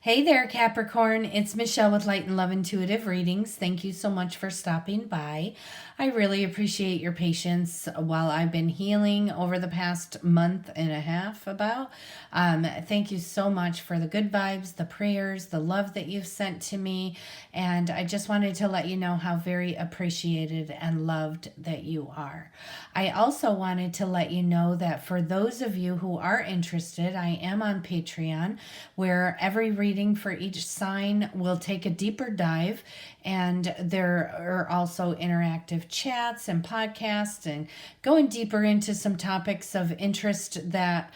Hey there, Capricorn. It's Michelle with Light and Love Intuitive Readings. Thank you so much for stopping by. I really appreciate your patience while I've been healing over the past month and a half about. Thank you so much for the good vibes, the prayers, the love that you've sent to me. And I just wanted to let you know how very appreciated and loved that you are. I also wanted to let you know that for those of you who are interested, I am on Patreon, where every reading for each sign will take a deeper dive, and there are also interactive chats and podcasts and going deeper into some topics of interest that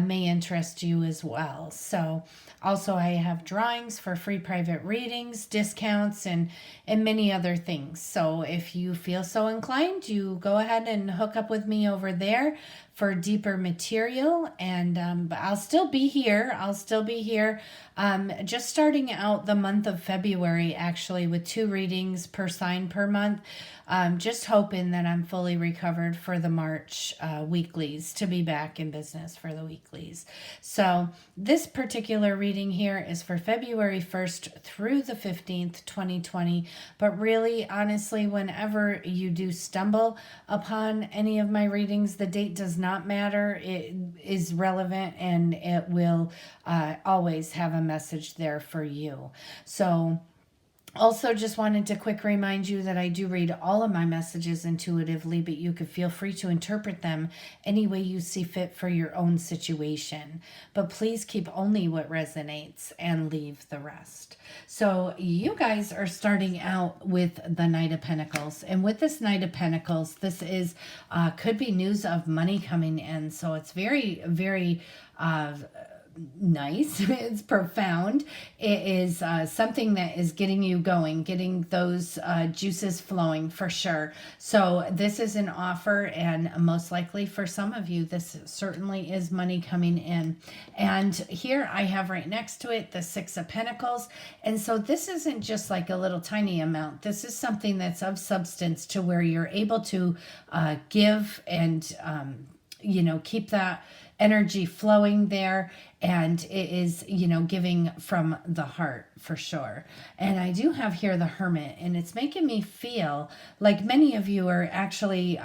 may interest you as well. So also I have drawings for free private readings, discounts, and many other things. So if you feel so inclined, you go ahead and hook up with me over there for deeper material. And but I'll still be here. Just starting out the month of February, actually, with 2 readings per sign per month. Just hoping that I'm fully recovered for the March weeklies, to be back in business for the weeklies. So this particular reading here is for February 1st through the 15th, 2020. But really, honestly, whenever you do stumble upon any of my readings, the date does not matter. It is relevant, and it will always have a message there for you. So also, just wanted to quick remind you that I do read all of my messages intuitively, but you could feel free to interpret them any way you see fit for your own situation. But please keep only what resonates and leave the rest. So you guys are starting out with the Knight of Pentacles. And with this Knight of Pentacles, this is could be news of money coming in. So it's very, very nice. It's profound. It is something that is getting you going, getting those juices flowing for sure. So this is an offer, and most likely for some of you, this certainly is money coming in. And here I have right next to it the Six of Pentacles. And so this isn't just like a little tiny amount. This is something that's of substance, to where you're able to give and keep that energy flowing there. And it is, giving from the heart for sure. And I do have here the Hermit, and it's making me feel like many of you are actually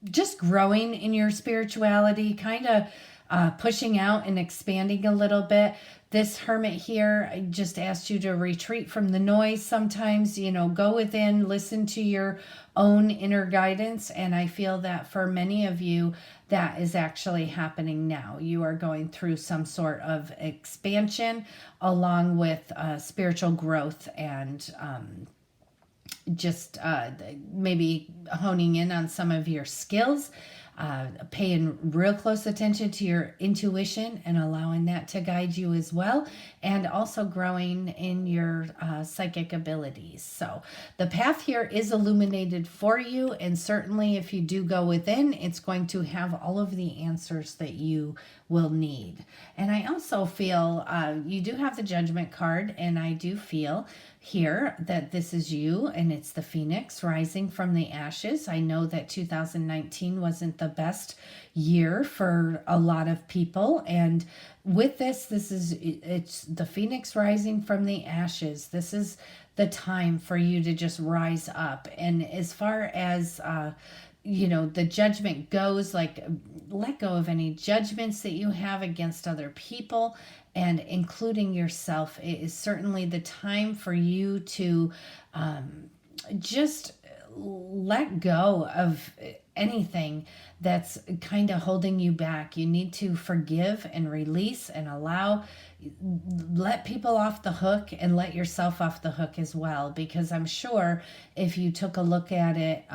just growing in your spirituality, kind of pushing out and expanding a little bit. This Hermit here, I just asked you to retreat from the noise sometimes, go within, listen to your own inner guidance. And I feel that for many of you, that is actually happening now. You are going through some sort of expansion along with spiritual growth, and just maybe honing in on some of your skills, paying real close attention to your intuition and allowing that to guide you as well, and also growing in your psychic abilities. So the path here is illuminated for you, and certainly if you do go within, it's going to have all of the answers that you will need. And I also feel you do have the Judgment card, and I do feel here that this is you, and it's the Phoenix rising from the ashes. I know that 2019 wasn't the best year for a lot of people, and with this it's the Phoenix rising from the ashes. This is the time for you to just rise up. And as far as the judgment goes, like, let go of any judgments that you have against other people, and including yourself. It is certainly the time for you to just let go of anything that's kind of holding you back. You need to forgive and release and let people off the hook, and let yourself off the hook as well. Because I'm sure if you took a look at it,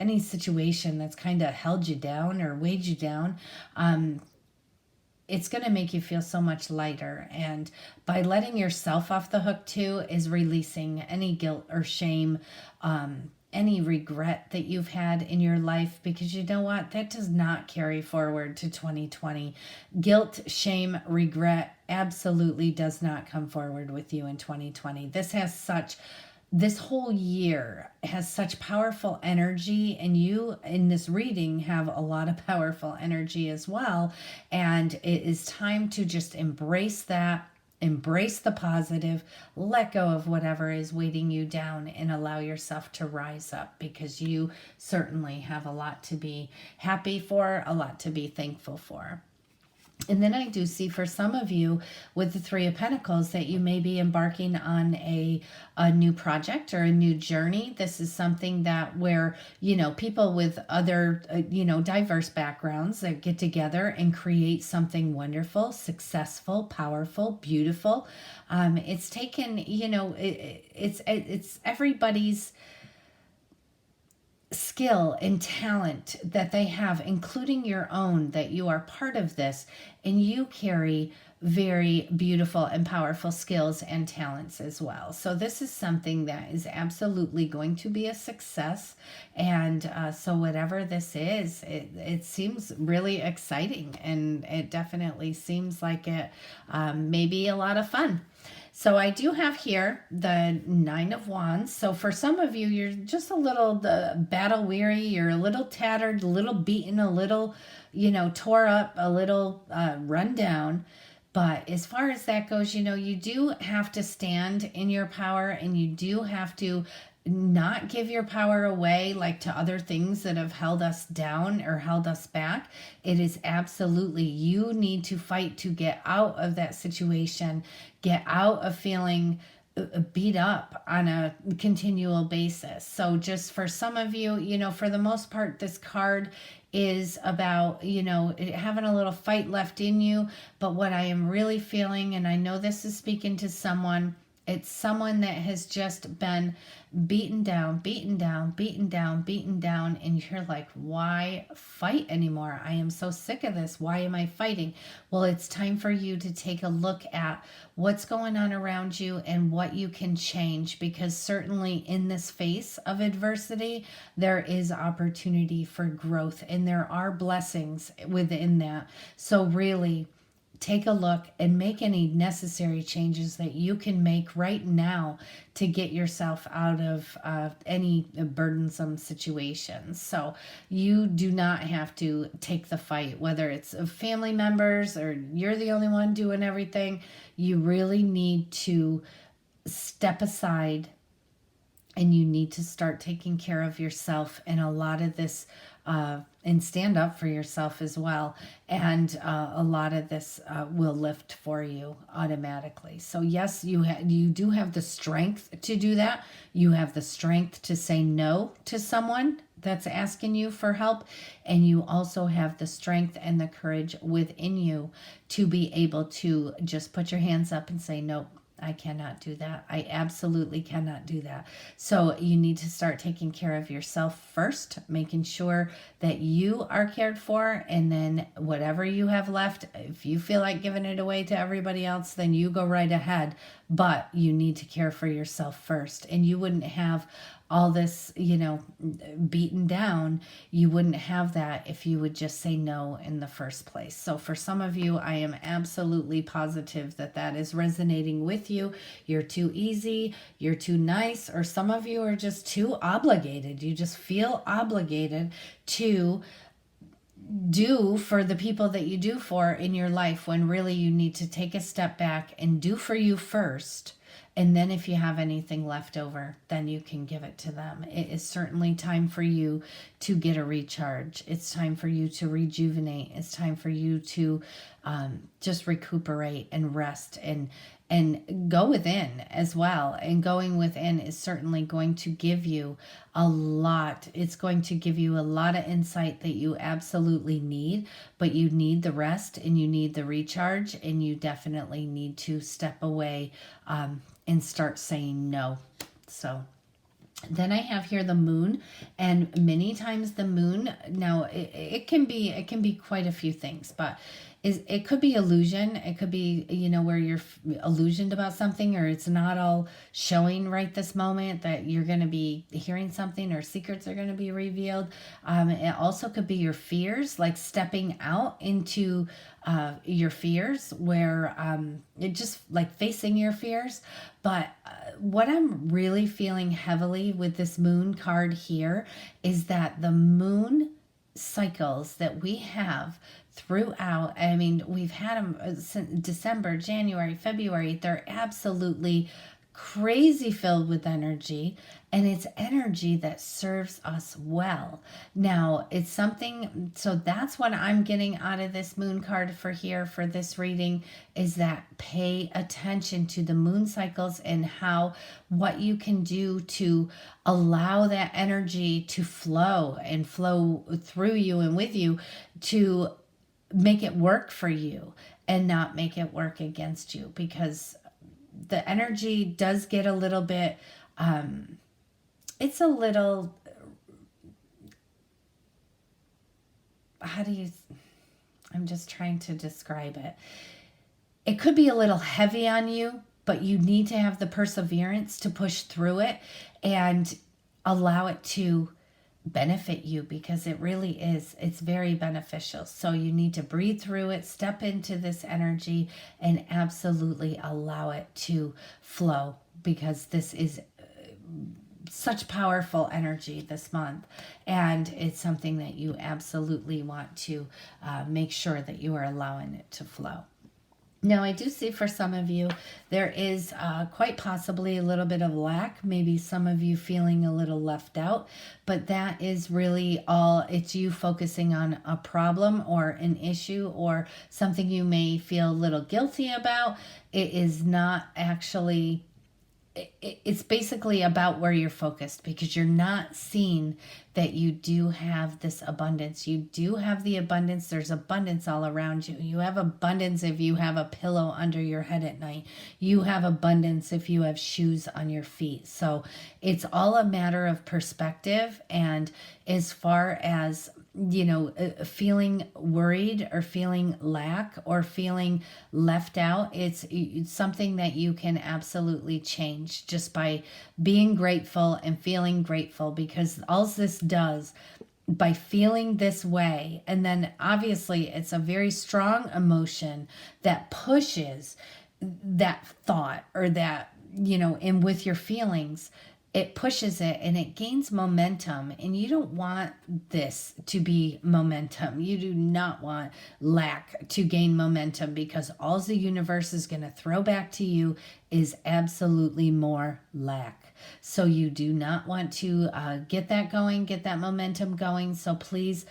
any situation that's kind of held you down or weighed you down, it's going to make you feel so much lighter. And by letting yourself off the hook too is releasing any guilt or shame, any regret that you've had in your life, because you know what? That does not carry forward to 2020. Guilt, shame, regret absolutely does not come forward with you in 2020. This has such this whole year has such powerful energy, and you in this reading have a lot of powerful energy as well. And it is time to just embrace that, embrace the positive, let go of whatever is weighting you down, and allow yourself to rise up, because you certainly have a lot to be happy for, a lot to be thankful for. And then I do see for some of you with the Three of Pentacles that you may be embarking on a new project or a new journey. This is something that where, people with other, diverse backgrounds that get together and create something wonderful, successful, powerful, beautiful. It's taken, it's everybody's skill and talent that they have, including your own, that you are part of this, and you carry very beautiful and powerful skills and talents as well. So this is something that is absolutely going to be a success. And so whatever this is, it seems really exciting, and it definitely seems like it may be a lot of fun. So I do have here the Nine of Wands. So for some of you, you're just a little battle weary. You're a little tattered, a little beaten, a little, tore up, a little run down. But as far as that goes, you do have to stand in your power, and you do have to not give your power away like to other things that have held us down or held us back. It is absolutely, you need to fight to get out of that situation, get out of feeling beat up on a continual basis. So just for some of you, for the most part, this card is about, having a little fight left in you. But what I am really feeling, and I know this is speaking to someone, it's someone that has just been beaten down, beaten down, beaten down, beaten down. And you're like, why fight anymore? I am so sick of this. Why am I fighting? Well, it's time for you to take a look at what's going on around you and what you can change, because certainly in this face of adversity, there is opportunity for growth, and there are blessings within that. So really, take a look and make any necessary changes that you can make right now to get yourself out of any burdensome situations. So you do not have to take the fight, whether it's family members or you're the only one doing everything. You really need to step aside, and you need to start taking care of yourself, and a lot of this and stand up for yourself as well. And a lot of this will lift for you automatically. So yes, you do have the strength to do that. You have the strength to say no to someone that's asking you for help. And you also have the strength and the courage within you to be able to just put your hands up and say, no, I cannot do that. I absolutely cannot do that. So you need to start taking care of yourself first, making sure that you are cared for, and then whatever you have left, if you feel like giving it away to everybody else, then you go right ahead. But you need to care for yourself first, and you wouldn't have all this, beaten down. You wouldn't have that if you would just say no in the first place. So for some of you, I am absolutely positive that that is resonating with you. You're too easy, you're too nice, or some of you are just too obligated. You just feel obligated to do for the people that you do for in your life, when really you need to take a step back and do for you first. And then if you have anything left over, then you can give it to them. It is certainly time for you to get a recharge. It's time for you to rejuvenate. It's time for you to just recuperate and rest and go within as well. And going within is certainly going to give you a lot. It's going to give you a lot of insight that you absolutely need, but you need the rest and you need the recharge, and you definitely need to step away and start saying no. So then I have here the moon, and many times the moon, now it can be quite a few things, but is, it could be illusion. It could be, where you're illusioned about something, or it's not all showing right this moment, that you're going to be hearing something or secrets are going to be revealed. It also could be your fears, like stepping out into your fears, where it just like facing your fears. But what I'm really feeling heavily with this moon card here is that the moon cycles that we have throughout, I mean, we've had them since December, January, February. They're absolutely crazy filled with energy, and it's energy that serves us well. Now, it's something, so that's what I'm getting out of this moon card for here for this reading, is that pay attention to the moon cycles and what you can do to allow that energy to flow and flow through you and with you, to make it work for you and not make it work against you. Because the energy does get a little bit, it's a little, I'm just trying to describe it. It could be a little heavy on you, but you need to have the perseverance to push through it and allow it to benefit you, because it really is. It's very beneficial. So you need to breathe through it, step into this energy, and absolutely allow it to flow, because this is such powerful energy this month, and it's something that you absolutely want to make sure that you are allowing it to flow. Now, I do see for some of you, there is quite possibly a little bit of lack, maybe some of you feeling a little left out, but that is really all, it's you focusing on a problem or an issue or something you may feel a little guilty about. It is not actually, it's basically about where you're focused, because you're not seeing that you do have this abundance. You do have the abundance. There's abundance all around you. You have abundance if you have a pillow under your head at night. You have abundance if you have shoes on your feet. So it's all a matter of perspective. And as far as, feeling worried or feeling lack or feeling left out, it's something that you can absolutely change just by being grateful and feeling grateful, because all this does, by feeling this way, and then obviously it's a very strong emotion that pushes that thought or that, and with your feelings, it pushes it and it gains momentum. And you don't want this to be momentum. You do not want lack to gain momentum, because all the universe is going to throw back to you is absolutely more lack. So you do not want to get that going, get that momentum going. So please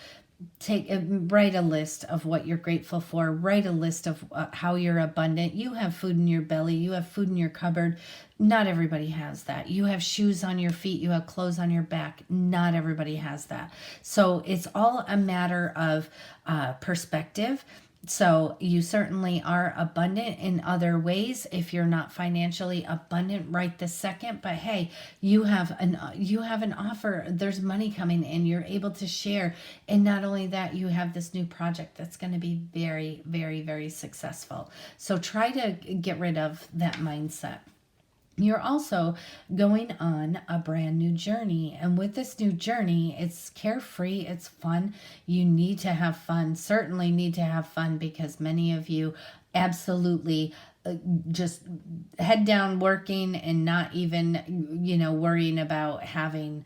write a list of what you're grateful for. Write a list of how you're abundant. You have food in your belly. You have food in your cupboard. Not everybody has that. You have shoes on your feet. You have clothes on your back. Not everybody has that. So it's all a matter of perspective. So you certainly are abundant in other ways. If you're not financially abundant right this second, but hey, you have an offer. There's money coming in. You're able to share. And not only that, you have this new project that's going to be very, very, very successful. So try to get rid of that mindset. You're also going on a brand new journey. And with this new journey, it's carefree, it's fun. You need to have fun, certainly need to have fun, because many of you absolutely just head down working and not even, worrying about having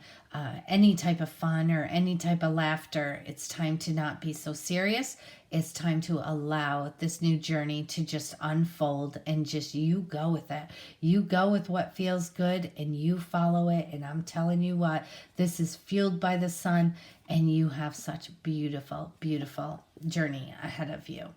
any type of fun or any type of laughter. It's time to not be so serious. It's time to allow this new journey to just unfold, and just you go with it. You go with what feels good and you follow it. And I'm telling you what, this is fueled by the sun, and you have such beautiful, beautiful journey ahead of you.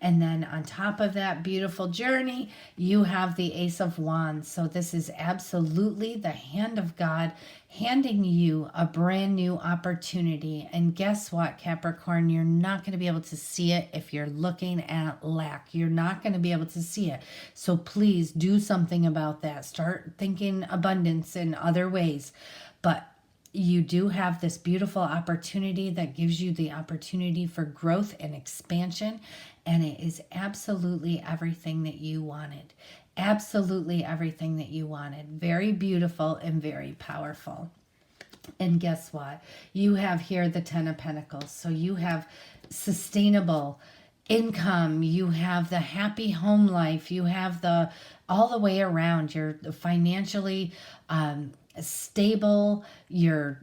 And then on top of that beautiful journey, you have the Ace of Wands. So this is absolutely the hand of God handing you a brand new opportunity. And guess what, Capricorn? You're not going to be able to see it if you're looking at lack. You're not going to be able to see it. So please do something about that. Start thinking abundance in other ways. But you do have this beautiful opportunity that gives you the opportunity for growth and expansion. and it is absolutely everything that you wanted. Absolutely everything that you wanted. Very beautiful and very powerful. And guess what? You have here the Ten of Pentacles. So you have sustainable income. You have the happy home life. You have the all the way around. You're financially stable. You're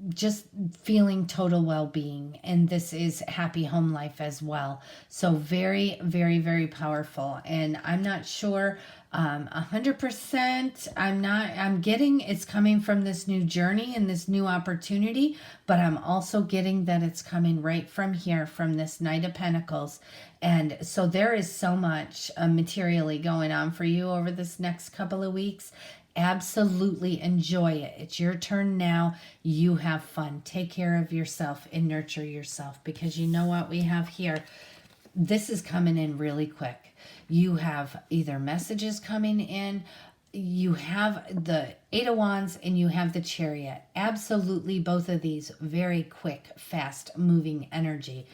just feeling total well-being, and this is happy home life as well. So very, very, very powerful. And I'm not sure 100%. I'm getting it's coming from this new journey and this new opportunity, but I'm also getting that it's coming right from here, from this Knight of Pentacles. And so there is so much materially going on for you over this next couple of weeks. Absolutely enjoy it. It's your turn now. You have fun. Take care of yourself and nurture yourself, because you know what we have here. This is coming in really quick. You have either messages coming in, you have the Eight of Wands, and you have the Chariot. Absolutely both of these very quick, fast moving energy.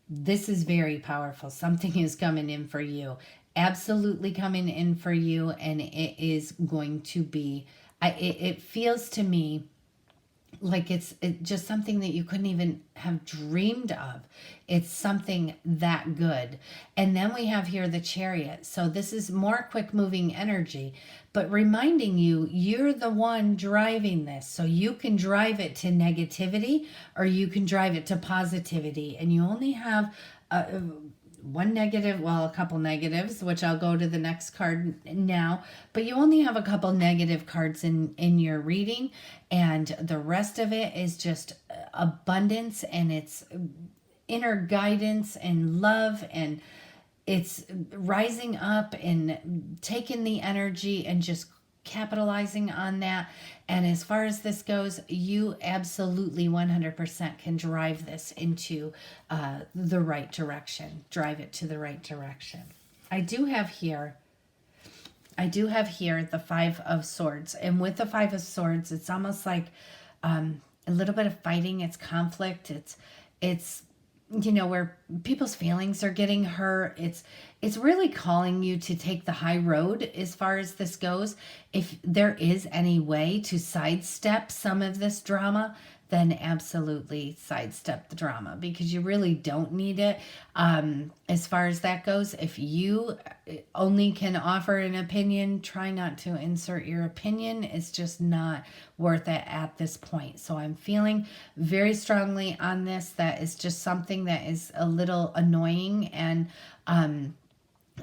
This is very powerful. Something is coming in for you. Absolutely coming in for you, and it is going to be, it feels to me like it's just something that you couldn't even have dreamed of. It's something that good. And then we have here the Chariot. So this is more quick moving energy, but reminding you, you're the one driving this. So you can drive it to negativity, or you can drive it to positivity. And you only have one negative, well, a couple negatives, which I'll go to the next card now, but you only have a couple negative cards in your reading, and the rest of it is just abundance, and it's inner guidance and love, and it's rising up and taking the energy and just capitalizing on that. And as far as this goes, you absolutely 100% can drive this into the right direction. Drive it to the right direction. I do have here the Five of Swords. And with the Five of Swords, it's almost like a little bit of fighting. It's conflict. It's you know, where people's feelings are getting hurt. It's really calling you to take the high road as far as this goes. If there is any way to sidestep some of this drama, then absolutely sidestep the drama, because you really don't need it. As far as that goes, if you only can offer an opinion, try not to insert your opinion. It's just not worth it at this point. So I'm feeling very strongly on this. That is just something that is a little annoying, and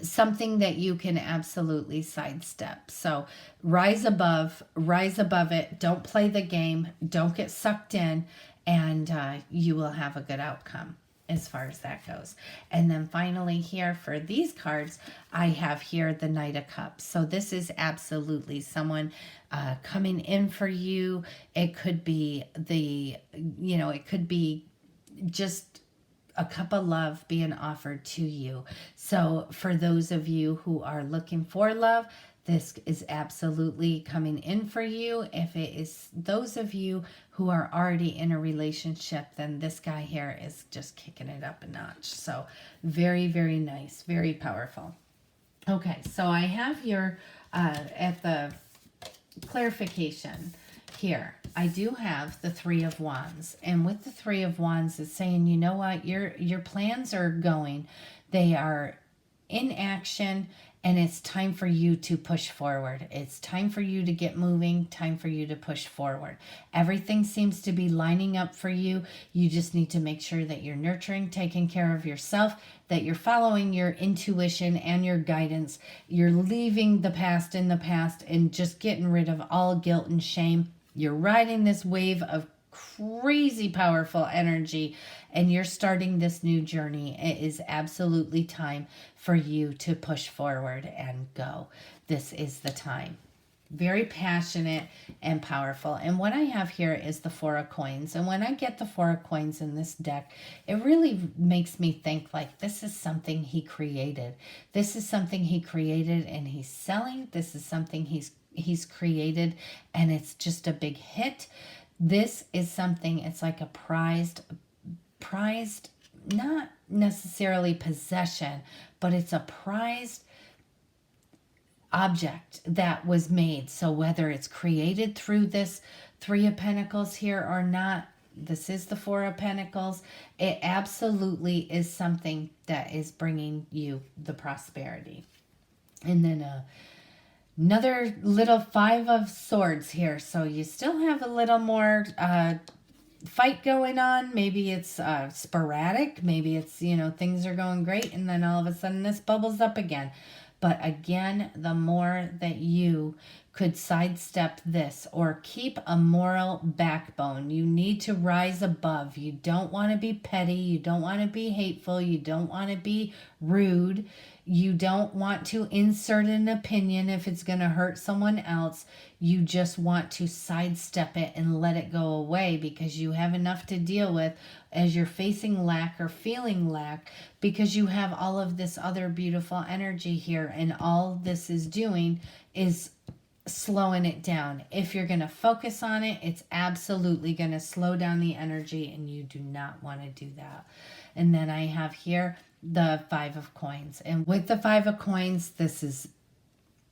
something that you can absolutely sidestep. So rise above it. Don't play the game. Don't get sucked in, and you will have a good outcome as far as that goes. And then finally here for these cards, I have here the Knight of Cups. So this is absolutely someone coming in for you. It could be it could be just a cup of love being offered to you. So for those of you who are looking for love, this is absolutely coming in for you. If it is those of you who are already in a relationship, then this guy here is just kicking it up a notch. So very, very nice, very powerful. Okay, so I have your, at the clarification here, I do have the Three of Wands, and with the Three of Wands, it's saying, you know what, your plans are going, they are in action, and it's time for you to push forward. It's time for you to get moving, time for you to push forward. Everything seems to be lining up for you. You just need to make sure that you're nurturing, taking care of yourself, that you're following your intuition and your guidance. You're leaving the past in the past and just getting rid of all guilt and shame. You're riding this wave of crazy powerful energy, and you're starting this new journey. It is absolutely time for you to push forward and go. This is the time. Very passionate and powerful. And what I have here is the Four of Coins. And when I get the Four of Coins in this deck, it really makes me think like this is something he created. This is something he created and he's selling. This is something he's created and it's just a big hit. This is something, it's like a prized not necessarily possession, but it's a prized object that was made. So whether it's created through this Three of Pentacles here or not, this is the Four of Pentacles. It absolutely is something that is bringing you the prosperity. And then another little Five of Swords here. So you still have a little more fight going on. Maybe it's sporadic. Maybe it's, things are going great, and then all of a sudden this bubbles up again. But again, the more that you could sidestep this or keep a moral backbone, you need to rise above. You don't want to be petty. You don't want to be hateful. You don't want to be rude. You don't want to insert an opinion if it's going to hurt someone else. You just want to sidestep it and let it go away, because you have enough to deal with as you're facing lack or feeling lack, because you have all of this other beautiful energy here, and all this is doing is slowing it down. If you're going to focus on it, it's absolutely going to slow down the energy, and you do not want to do that. And then I have here the Five of Coins. And with the Five of Coins, this is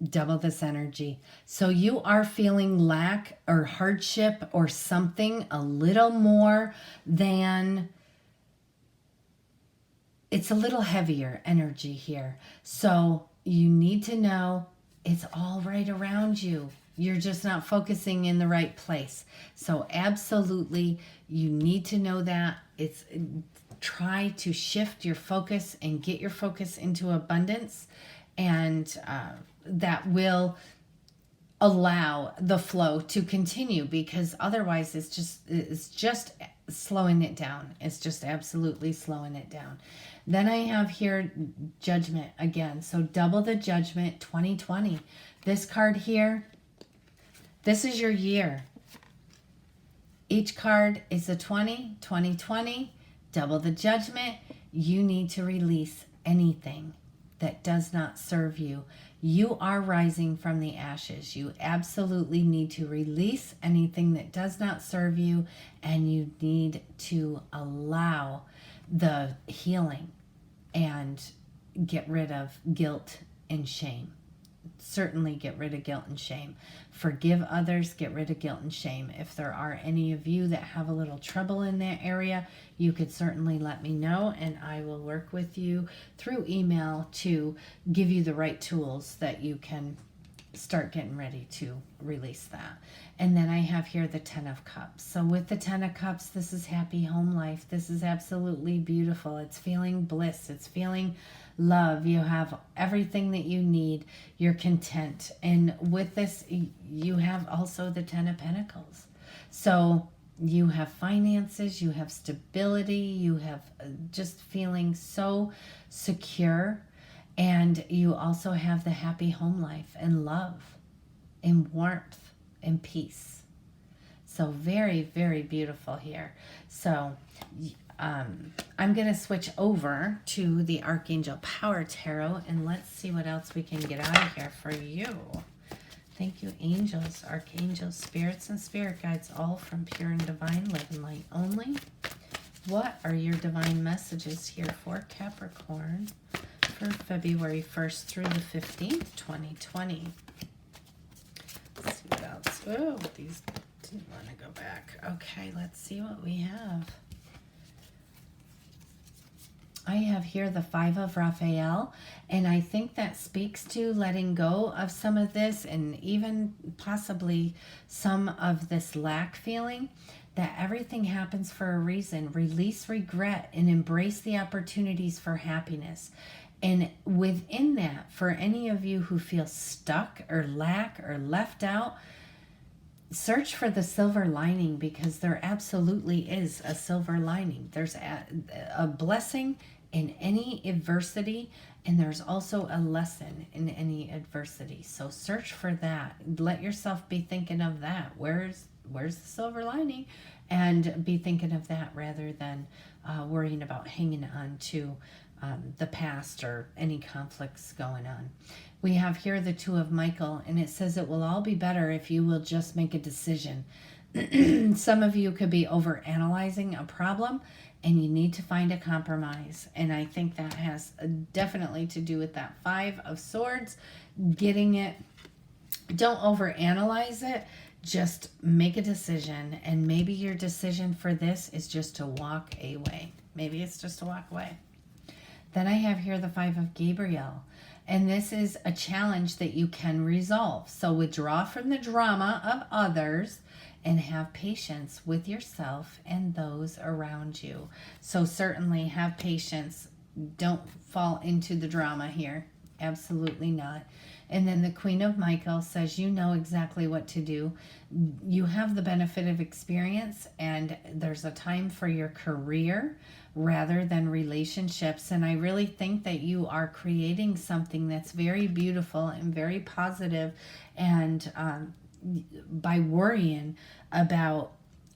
double this energy. So you are feeling lack or hardship or something a little more than, it's a little heavier energy here. So you need to know it's all right around you. You're just not focusing in the right place. So absolutely, you need to know that. Try to shift your focus and get your focus into abundance, and that will allow the flow to continue, because otherwise it's just slowing it down. It's just absolutely slowing it down. Then I have here Judgment again. So double the Judgment 2020. This card here, this is your year. Each card is a 2020. Double the Judgment. You need to release anything that does not serve you. You are rising from the ashes. You absolutely need to release anything that does not serve you, and you need to allow the healing and get rid of guilt and shame. Certainly get rid of guilt and shame. Forgive others, get rid of guilt and shame. If there are any of you that have a little trouble in that area, you could certainly let me know, and I will work with you through email to give you the right tools that you can start getting ready to release that. And then I have here the Ten of Cups. So with the Ten of Cups, this is happy home life. This is absolutely beautiful. It's feeling bliss. It's feeling love. You have everything that you need. You're content. And with this, you have also the Ten of Pentacles. So you have finances, you have stability, you have just feeling so secure. And you also have the happy home life and love and warmth and peace. So very, very beautiful here. So I'm going to switch over to the Archangel Power Tarot, and let's see what else we can get out of here for you. Thank you, angels, archangels, spirits, and spirit guides, all from pure and divine love and light only. What are your divine messages here for Capricorn for February 1st through the 15th, 2020? Let's see what else. Oh, these didn't want to go back. Okay, let's see what we have. I have here the Five of Raphael, and I think that speaks to letting go of some of this, and even possibly some of this lack feeling, that everything happens for a reason. Release regret and embrace the opportunities for happiness. And within that, for any of you who feel stuck or lack or left out, search for the silver lining, because there absolutely is a silver lining. There's a blessing in any adversity, and there's also a lesson in any adversity. So search for that. Let yourself be thinking of that. Where's the silver lining? And be thinking of that rather than worrying about hanging on to the past or any conflicts going on. We have here the Two of Michael, and it says it will all be better if you will just make a decision. Some of you could be over analyzing a problem, and you need to find a compromise. And I think that has definitely to do with that Five of Swords, getting it. Don't overanalyze it. Just make a decision. And maybe your decision for this is just to walk away. Maybe it's just to walk away. Then I have here the Five of Gabriel. And this is a challenge that you can resolve. So withdraw from the drama of others and have patience with yourself and those around you. So certainly have patience. Don't fall into the drama here. Absolutely not. And then the Queen of Michael says you know exactly what to do. You have the benefit of experience, and there's a time for your career rather than relationships. And I really think that you are creating something that's very beautiful and very positive. And by worrying about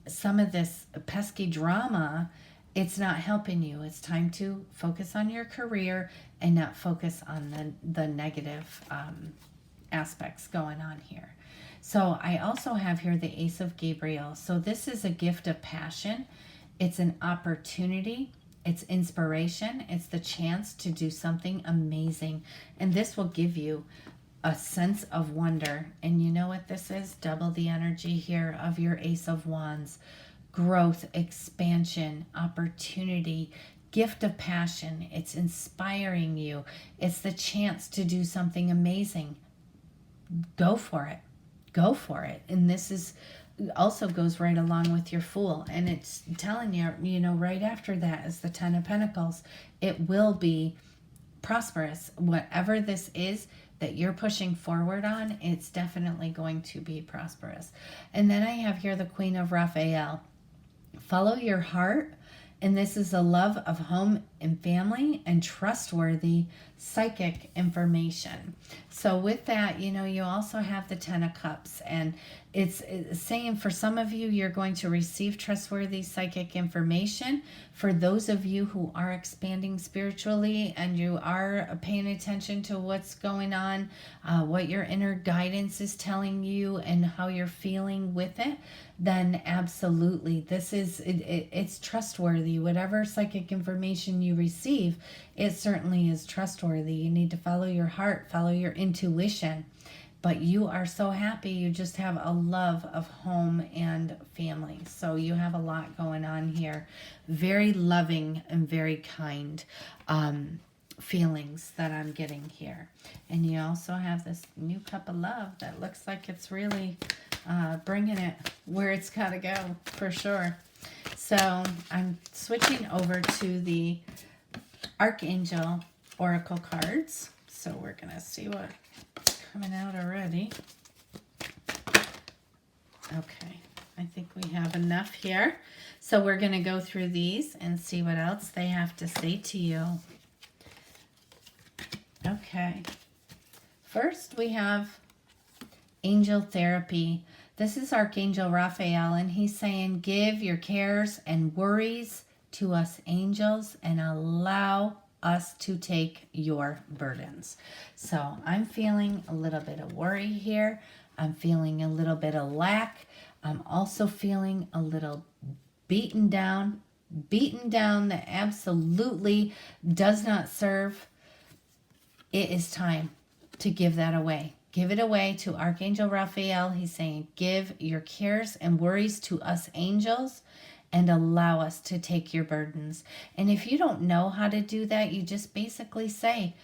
some of this pesky drama, it's not helping you. It's time to focus on your career and not focus on the negative aspects going on here. So I also have here the Ace of Gabriel. So this is a gift of passion. It's an opportunity. It's inspiration. It's the chance to do something amazing. And this will give you a sense of wonder. And you know what this is? Double the energy here of your Ace of Wands. Growth, expansion, opportunity, gift of passion. It's inspiring you. It's the chance to do something amazing. Go for it. Go for it. And this is also goes right along with your Fool. And it's telling you, you know, right after that is the Ten of Pentacles. It will be prosperous. Whatever this is that you're pushing forward on, it's definitely going to be prosperous. And then I have here the Queen of Raphael. Follow your heart, and this is a love of home and family and trustworthy psychic information. So with that, you know, you also have the Ten of Cups, and it's saying for some of you, you're going to receive trustworthy psychic information. For those of you who are expanding spiritually and you are paying attention to what's going on, what your inner guidance is telling you and how you're feeling with it, then absolutely, this is, it's trustworthy. Whatever psychic information you receive, it certainly is trustworthy. You need to follow your heart, follow your intuition. But you are so happy. You just have a love of home and family. So you have a lot going on here. Very loving and very kind feelings that I'm getting here. And you also have this new cup of love that looks like it's really bringing it where it's got to go for sure. So I'm switching over to the Archangel Oracle cards. So we're going to see what's coming out already. Okay, I think we have enough here. So we're going to go through these and see what else they have to say to you. Okay. First, we have Angel Therapy. This is Archangel Raphael, and he's saying, give your cares and worries to us angels and allow us to take your burdens. So I'm feeling a little bit of worry here. I'm feeling a little bit of lack. I'm also feeling a little beaten down that absolutely does not serve. It is time to give that away. Give it away to Archangel Raphael. He's saying, give your cares and worries to us angels and allow us to take your burdens. And if you don't know how to do that, you just basically say,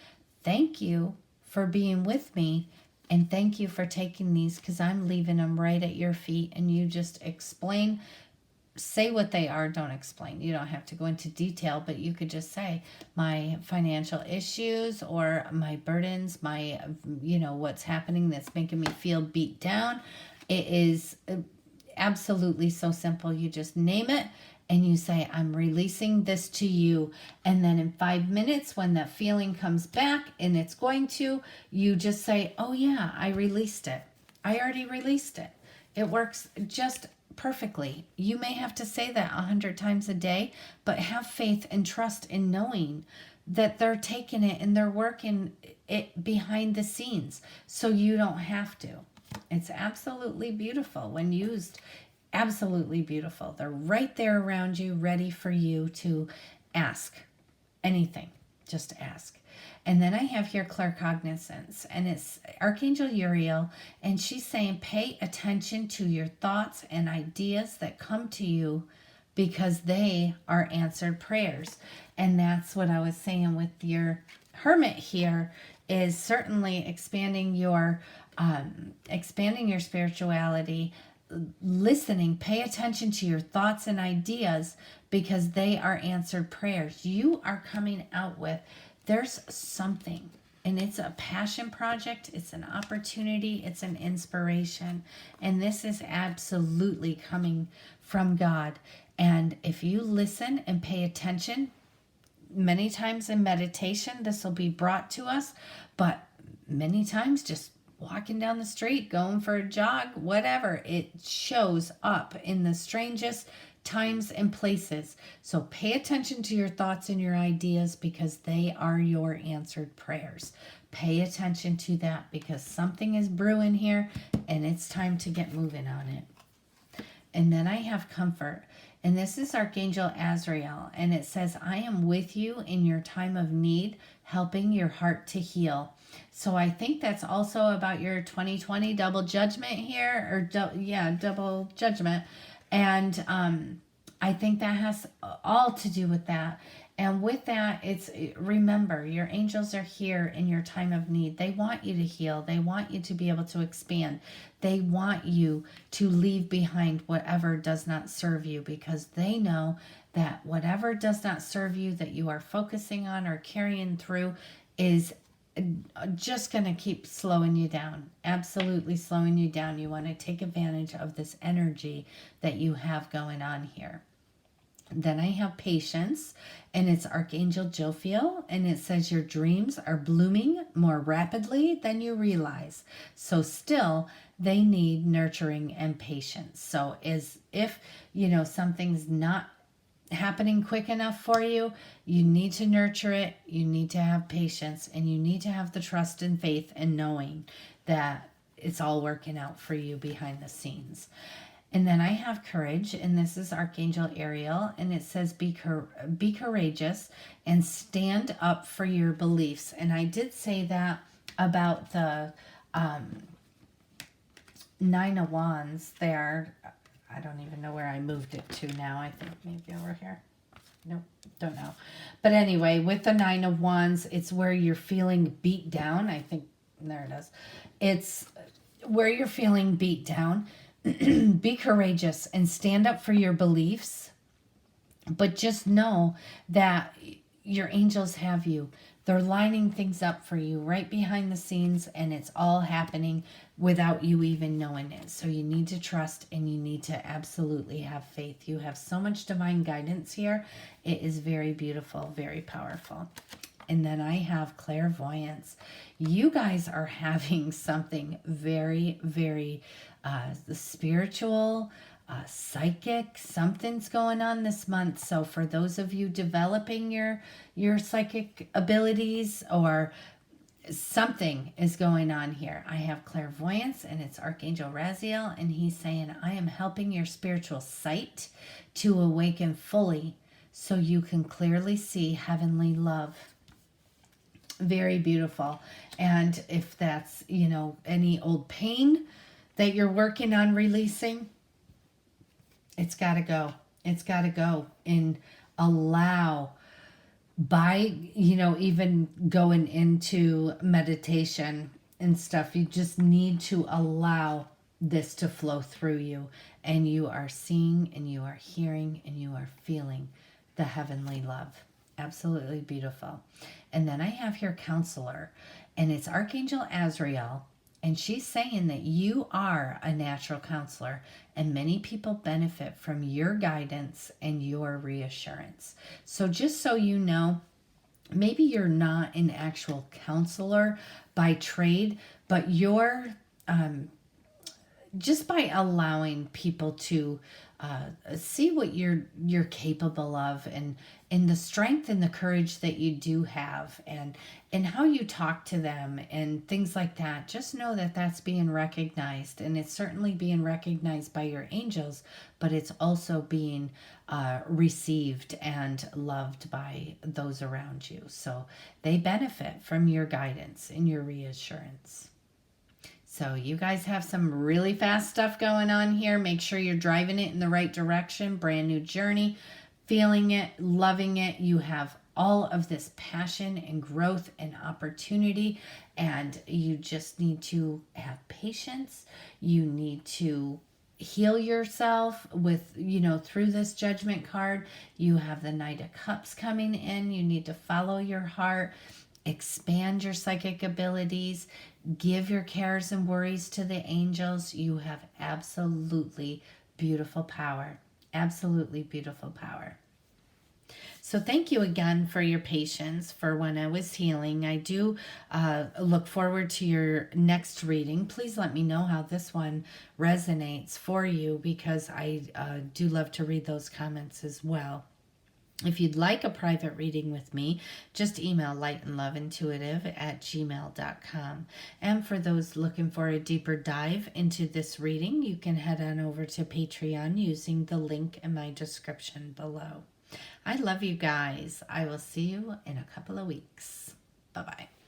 thank you for being with me, and thank you for taking these, because I'm leaving them right at your feet. And you just explain, say what they are. Don't explain. You don't have to go into detail, but you could just say my financial issues or my burdens, my, you know, what's happening that's making me feel beat down. It is absolutely so simple. You just name it and you say, I'm releasing this to you. And then in 5 minutes, when that feeling comes back, and it's going to, you just say, oh yeah, I released it. I already released it. It works just perfectly. You may have to say that 100 times a day, but have faith and trust in knowing that they're taking it and they're working it behind the scenes, so you don't have to. It's absolutely beautiful when used absolutely beautiful. They're right there around you, ready for you to ask anything. Just ask. And then I have here claircognizance, and it's Archangel Uriel, and she's saying pay attention to your thoughts and ideas that come to you because they are answered prayers. And that's what I was saying with your hermit here, is certainly expanding your spirituality, listening, pay attention to your thoughts and ideas because they are answered prayers. You are coming out with, there's something, and it's a passion project, it's an opportunity, it's an inspiration, and this is absolutely coming from God. And if you listen and pay attention, many times in meditation this will be brought to us, but many times just walking down the street, going for a jog, whatever, it shows up in the strangest times and places. So pay attention to your thoughts and your ideas because they are your answered prayers. Pay attention to that because something is brewing here and it's time to get moving on it. And then I have comfort. And this is Archangel Azrael. And it says, I am with you in your time of need, helping your heart to heal. So I think that's also about your 2020 double judgment here, or double judgment. And I think that has all to do with that. And with that, remember, your angels are here in your time of need. They want you to heal. They want you to be able to expand. They want you to leave behind whatever does not serve you, because they know that whatever does not serve you that you are focusing on or carrying through is just going to keep slowing you down, absolutely slowing you down. You want to take advantage of this energy that you have going on here. Then I have patience, and it's Archangel Jophiel, and it says your dreams are blooming more rapidly than you realize. So still, they need nurturing and patience. So as if, something's not happening quick enough for you, you need to nurture it, you need to have patience, and you need to have the trust and faith and knowing that it's all working out for you behind the scenes. And then I have courage, and this is Archangel Ariel, and it says be courageous and stand up for your beliefs. And I did say that about the Nine of Wands there. I don't even know where I moved it to now. I think maybe over here. Nope, don't know. But anyway, with the Nine of Wands, it's where you're feeling beat down. I think, there it is. It's where you're feeling beat down. Be courageous and stand up for your beliefs. But just know that your angels have you. They're lining things up for you right behind the scenes, and it's all happening without you even knowing it. So you need to trust, and you need to absolutely have faith. You have so much divine guidance here. It is very beautiful, very powerful. And then I have clairvoyance. You guys are having something very, very spiritual, psychic. Something's going on this month. So for those of you developing your psychic abilities, or something is going on here. I have clairvoyance, and it's Archangel Raziel, and he's saying, I am helping your spiritual sight to awaken fully so you can clearly see heavenly love. Very beautiful. And if that's, any old pain that you're working on releasing, it's got to go. It's got to go. And allow, by, even going into meditation and stuff, you just need to allow this to flow through you. And you are seeing, and you are hearing, and you are feeling the heavenly love. Absolutely beautiful. And then I have here counselor, and it's Archangel Azrael, and she's saying that you are a natural counselor, and many people benefit from your guidance and your reassurance. So just so you know, maybe you're not an actual counselor by trade, but you're just by allowing people to see what you're capable of, in the strength and the courage that you do have, and how you talk to them and things like that. Just know that that's being recognized, and it's certainly being recognized by your angels, but it's also being received and loved by those around you. So they benefit from your guidance and your reassurance. So you guys have some really fast stuff going on here. Make sure you're driving it in the right direction. Brand new journey, feeling it, loving it. You have all of this passion and growth and opportunity, and you just need to have patience. You need to heal yourself with, through this Judgment card. You have the Knight of Cups coming in. You need to follow your heart, expand your psychic abilities, give your cares and worries to the angels. You have absolutely beautiful power. Absolutely beautiful power. So thank you again for your patience for when I was healing. I do look forward to your next reading. Please let me know how this one resonates for you, because I do love to read those comments as well. If you'd like a private reading with me, just email lightandloveintuitive@gmail.com. And for those looking for a deeper dive into this reading, you can head on over to Patreon using the link in my description below. I love you guys. I will see you in a couple of weeks. Bye-bye.